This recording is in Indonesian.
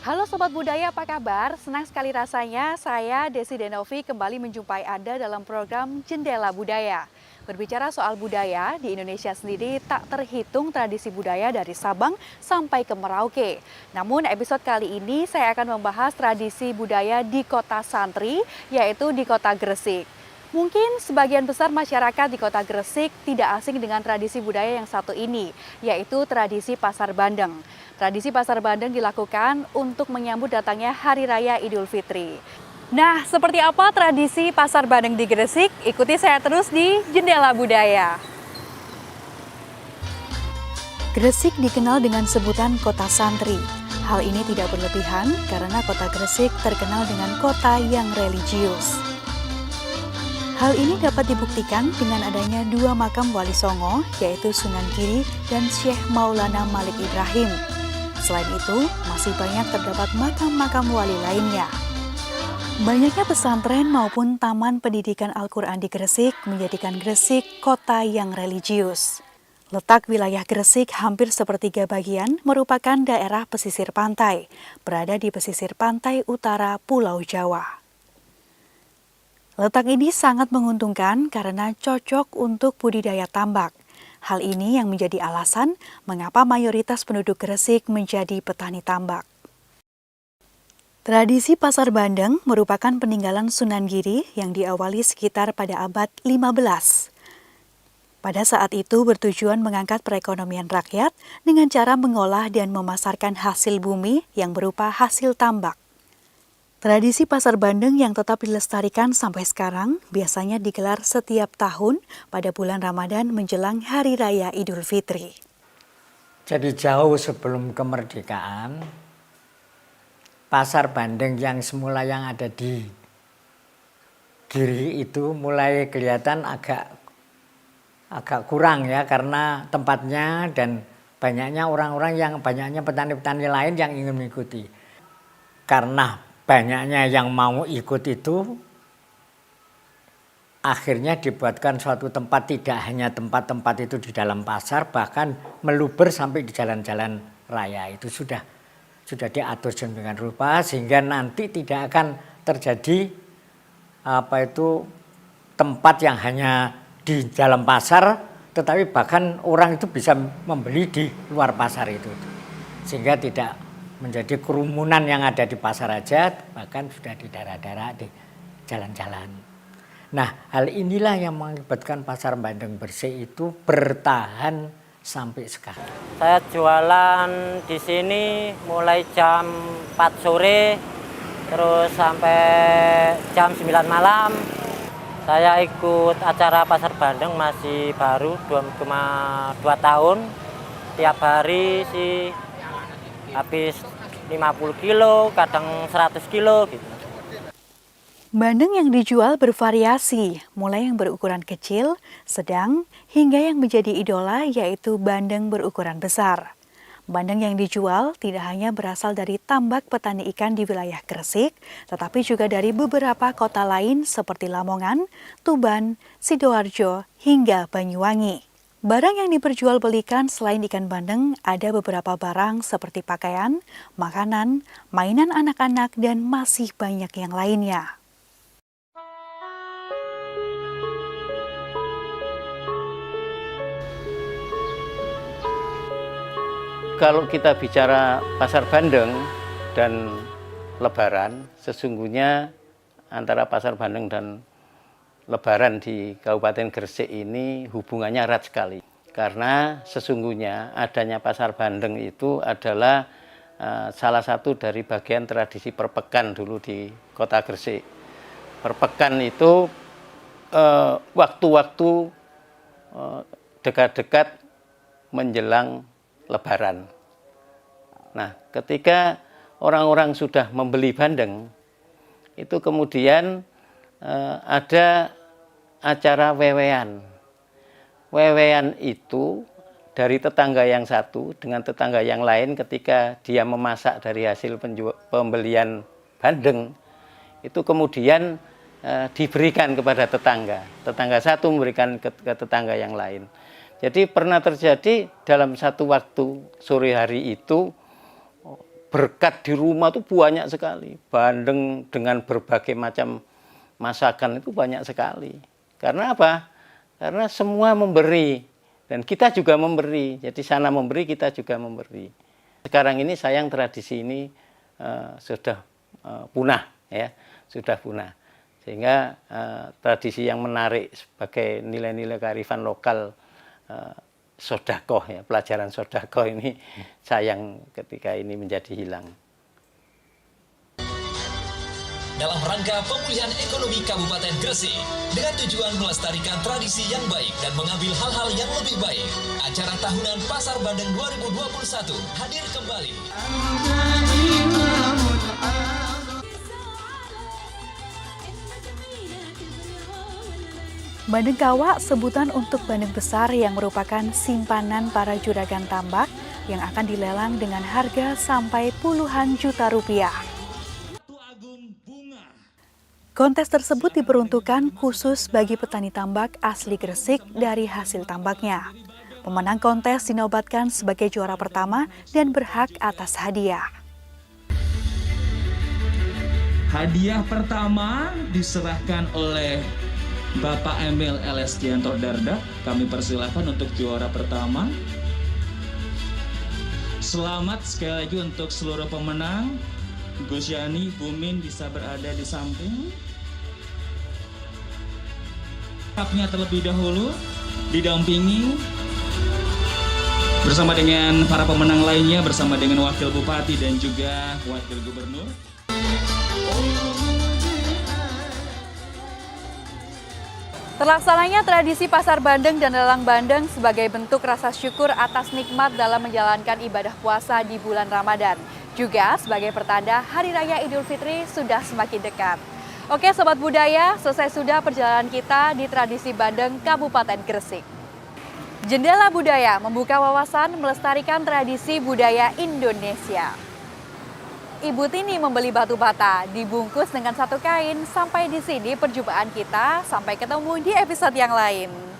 Halo Sobat Budaya, apa kabar? Senang sekali rasanya saya, Desi Denovi, kembali menjumpai Anda dalam program Jendela Budaya. Berbicara soal budaya, di Indonesia sendiri tak terhitung tradisi budaya dari Sabang sampai ke Merauke. Namun episode kali ini saya akan membahas tradisi budaya di kota santri, yaitu di kota Gresik. Mungkin sebagian besar masyarakat di kota Gresik tidak asing dengan tradisi budaya yang satu ini, yaitu tradisi Pasar Bandeng. Tradisi Pasar Bandeng dilakukan untuk menyambut datangnya Hari Raya Idul Fitri. Nah, seperti apa tradisi Pasar Bandeng di Gresik? Ikuti saya terus di Jendela Budaya. Gresik dikenal dengan sebutan kota santri. Hal ini tidak berlebihan karena kota Gresik terkenal dengan kota yang religius. Hal ini dapat dibuktikan dengan adanya dua makam Wali Songo, yaitu Sunan Giri dan Syekh Maulana Malik Ibrahim. Selain itu, masih banyak terdapat makam-makam wali lainnya. Banyaknya pesantren maupun taman pendidikan Al-Quran di Gresik menjadikan Gresik kota yang religius. Letak wilayah Gresik hampir sepertiga bagian merupakan daerah pesisir pantai, berada di pesisir pantai utara Pulau Jawa. Letak ini sangat menguntungkan karena cocok untuk budidaya tambak. Hal ini yang menjadi alasan mengapa mayoritas penduduk Gresik menjadi petani tambak. Tradisi Pasar Bandeng merupakan peninggalan Sunan Giri yang diawali sekitar pada abad 15. Pada saat itu bertujuan mengangkat perekonomian rakyat dengan cara mengolah dan memasarkan hasil bumi yang berupa hasil tambak. Tradisi Pasar Bandeng yang tetap dilestarikan sampai sekarang biasanya digelar setiap tahun pada bulan Ramadan menjelang Hari Raya Idul Fitri. Jadi jauh sebelum kemerdekaan, Pasar Bandeng yang semula yang ada di Giri itu mulai kelihatan agak kurang ya, karena tempatnya dan banyaknya orang-orang yang banyaknya petani-petani lain yang ingin mengikuti. Karena banyaknya yang mau ikut itu, akhirnya dibuatkan suatu tempat, tidak hanya tempat-tempat itu di dalam pasar, bahkan meluber sampai di jalan-jalan raya. Itu sudah diatur dengan rupa sehingga nanti tidak akan terjadi tempat yang hanya di dalam pasar, tetapi bahkan orang itu bisa membeli di luar pasar itu, sehingga tidak menjadi kerumunan yang ada di pasar aja, bahkan sudah di daerah-daerah di jalan-jalan. Nah, hal inilah yang mengakibatkan Pasar Bandeng bersih itu bertahan sampai sekarang. Saya jualan di sini mulai jam 4 sore, terus sampai jam 9 malam. Saya ikut acara Pasar Bandeng masih baru 2,2 tahun. Tiap hari sih habis 50 kilo, kadang 100 kilo gitu. Bandeng yang dijual bervariasi, mulai yang berukuran kecil, sedang, hingga yang menjadi idola yaitu bandeng berukuran besar. Bandeng yang dijual tidak hanya berasal dari tambak petani ikan di wilayah Gresik, tetapi juga dari beberapa kota lain seperti Lamongan, Tuban, Sidoarjo, hingga Banyuwangi. Barang yang diperjualbelikan selain ikan bandeng ada beberapa barang seperti pakaian, makanan, mainan anak-anak, dan masih banyak yang lainnya. Kalau kita bicara Pasar Bandeng dan Lebaran, sesungguhnya antara Pasar Bandeng dan Lebaran di Kabupaten Gresik ini hubungannya erat sekali. Karena sesungguhnya adanya Pasar Bandeng itu adalah salah satu dari bagian tradisi perpekan dulu di kota Gresik. Perpekan itu waktu-waktu dekat-dekat menjelang Lebaran. Nah, ketika orang-orang sudah membeli bandeng, itu kemudian ada acara wewean. Wewean itu dari tetangga yang satu dengan tetangga yang lain ketika dia memasak dari hasil pembelian bandeng, itu kemudian diberikan kepada tetangga. Tetangga satu memberikan ke tetangga yang lain. Jadi pernah terjadi dalam satu waktu sore hari itu berkat di rumah tuh banyak sekali. Bandeng dengan berbagai macam masakan itu banyak sekali. Karena apa? Karena semua memberi dan kita juga memberi. Jadi sana memberi, kita juga memberi. Sekarang ini sayang tradisi ini sudah punah, ya, sudah punah. Sehingga tradisi yang menarik sebagai nilai-nilai kearifan lokal, sodakoh, ya, pelajaran sodakoh ini sayang ketika ini menjadi hilang. Dalam rangka pemulihan ekonomi Kabupaten Gresik dengan tujuan melestarikan tradisi yang baik dan mengambil hal-hal yang lebih baik, acara tahunan Pasar Bandeng 2021 hadir kembali. Bandeng Kawak sebutan untuk bandeng besar yang merupakan simpanan para juragan tambak yang akan dilelang dengan harga sampai puluhan juta rupiah. Kontes tersebut diperuntukkan khusus bagi petani tambak asli Gresik dari hasil tambaknya. Pemenang kontes dinobatkan sebagai juara pertama dan berhak atas hadiah. Hadiah pertama diserahkan oleh Bapak Emil Elestianto Dardak. Kami persilahkan untuk juara pertama. Selamat sekali lagi untuk seluruh pemenang. Gus Yani, Bumin bisa berada di samping. Kapnya terlebih dahulu didampingi bersama dengan para pemenang lainnya, bersama dengan Wakil Bupati dan juga Wakil Gubernur. Terlaksananya tradisi Pasar Bandeng dan Lelang Bandeng sebagai bentuk rasa syukur atas nikmat dalam menjalankan ibadah puasa di bulan Ramadan. Juga sebagai pertanda Hari Raya Idul Fitri sudah semakin dekat. Oke Sobat Budaya, selesai sudah perjalanan kita di tradisi Bandeng Kabupaten Gresik. Jendela Budaya membuka wawasan melestarikan tradisi budaya Indonesia. Ibu Tini membeli batu bata, dibungkus dengan satu kain. Sampai di sini perjumpaan kita, sampai ketemu di episode yang lain.